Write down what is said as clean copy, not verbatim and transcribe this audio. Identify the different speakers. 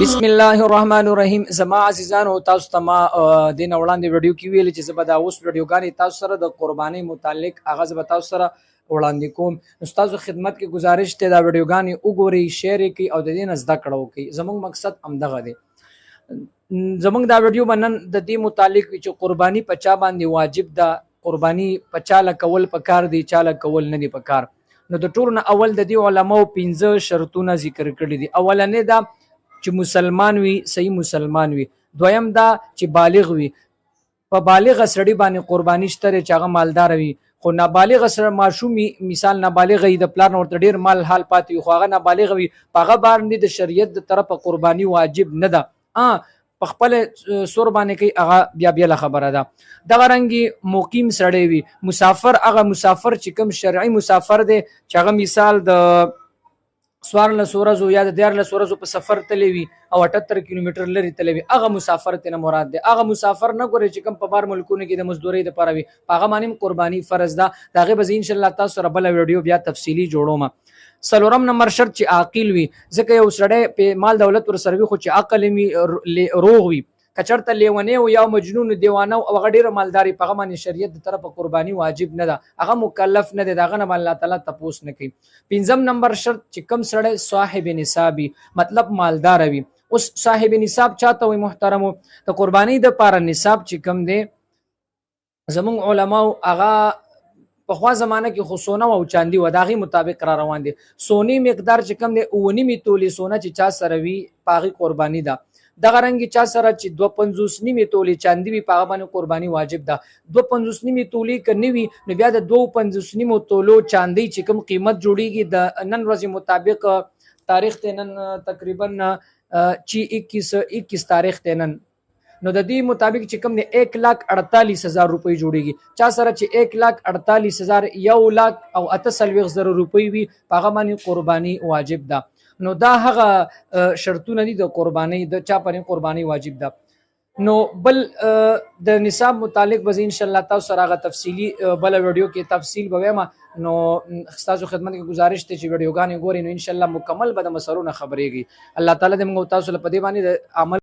Speaker 1: بسم الله الرحمن الرحیم. زما عزیزانو تاسو ته ما د وړاندې ویډیو کې ویل چې زه به دا اوس ویډیوګانې تاسو سره د قربانۍ متعلق هغه زه به تاسو سره وړاندې کوم. تاسو خدمت کې گزارش ته دا ویډیوګانې وګورئ، شیر کړئ او د دې نه زده کړه وکړئ. زموږ مقصد همدغه دی. زموږ دا ویډیو باندې د دې متعلق چې قرباني په چا باندې واجب ده، قرباني په چا کول پکار دي، چا کول نه دي پکار. نو د ټولو نه اول د دې علماو 15 شرطونه ذکر کړي دي. اولنې دا چې مسلمان وي، صحیح مسلمان وي. دویم دا چې بالغ وي. په بالغ سړي باندې قرباني شته چې هغه مالدار وي، خو نابالغ سره ماشوم مثال نابالغ وي، د پلار نه ورته ډیر مال حال پاتې وي، خو هغه نابالغ وي، په هغه باندې د شریعت د طرفه قرباني واجب نه ده. په خپل سور باندې کوي، هغه بیا خبره ده. دغه رنګي مقیم سړی وي، مسافر، هغه مسافر چې کوم شرعي مسافر دی چې هغه مثال د سوارلس ورځو یا د 14 ورځو په سفر تللی وي او 78 کیلومتر لري تللی وي، هغه مسافر ته نه مراد دی. هغه مسافر نه ګوري چې کوم په بار ملکونو کې د مزدوري د پاره وي، هغه باندې قرباني فرض ده. داغه به ان شاء الله تاسو سره بل ویډیو بیا تفصیلی جوړوم. سلورم نمبر شرط چې عاقل وي، ځکه یو سړی په مال دولت ور سره وي خو چې عقل می روغ وي، کچرته لیونه او یا مجنون دیوانه او غډیره مالداري، په غمن شریعت د طرفه قرباني واجب نه ده، هغه مکلف نه دی، داغه نه الله تعالی تپوس نه کوي. پنځم نمبر شرط چې کم سړی صاحب نصابي، مطلب مالدار وي. اوس صاحب نصاب چاته وي محترمو؟ د قرباني د پاره نصاب چې کم دی زمون علماء هغه په خوا زمانه کې خو سونه او چاندي و داغي مطابق را روان دي. سونی مقدار چې کم دی 9 تولی سونه چې چا سره وي پاغي قرباني ده. دغه رنګ چا سره چې 2.5 تولی چاندي وي پاغه باندې قرباني واجب ده. 2.5 تولی کني وي نو بیا د 2.5 تولو چاندي چې کوم قیمت جوړیږي د نن ورځې مطابق تاریخ ته نن تقریبا چې 21 تاریخ ته نن، نو د دې مطابق چې کوم د 1,48,000 روپۍ جوړیږي. چا سره چې 1,48,000 1,38,000 روپۍ وي پاغه باندې قرباني واجب ده. نو دا هغه شرطونه دي د قرباني د چا پرې قرباني واجب ده. نو بل د نصاب متعلق به ان شاء الله تاسو سره غو تفصیلی بل ویډیو کې تفصیل به وایم. نو تاسو خدمت کې گزارش ته چې ویډیوګانې ګورئ نو ان شاء الله مکمل به د مسلو نه خبرېږي. الله تعالی دې موږ تاسو په دې باندې عمل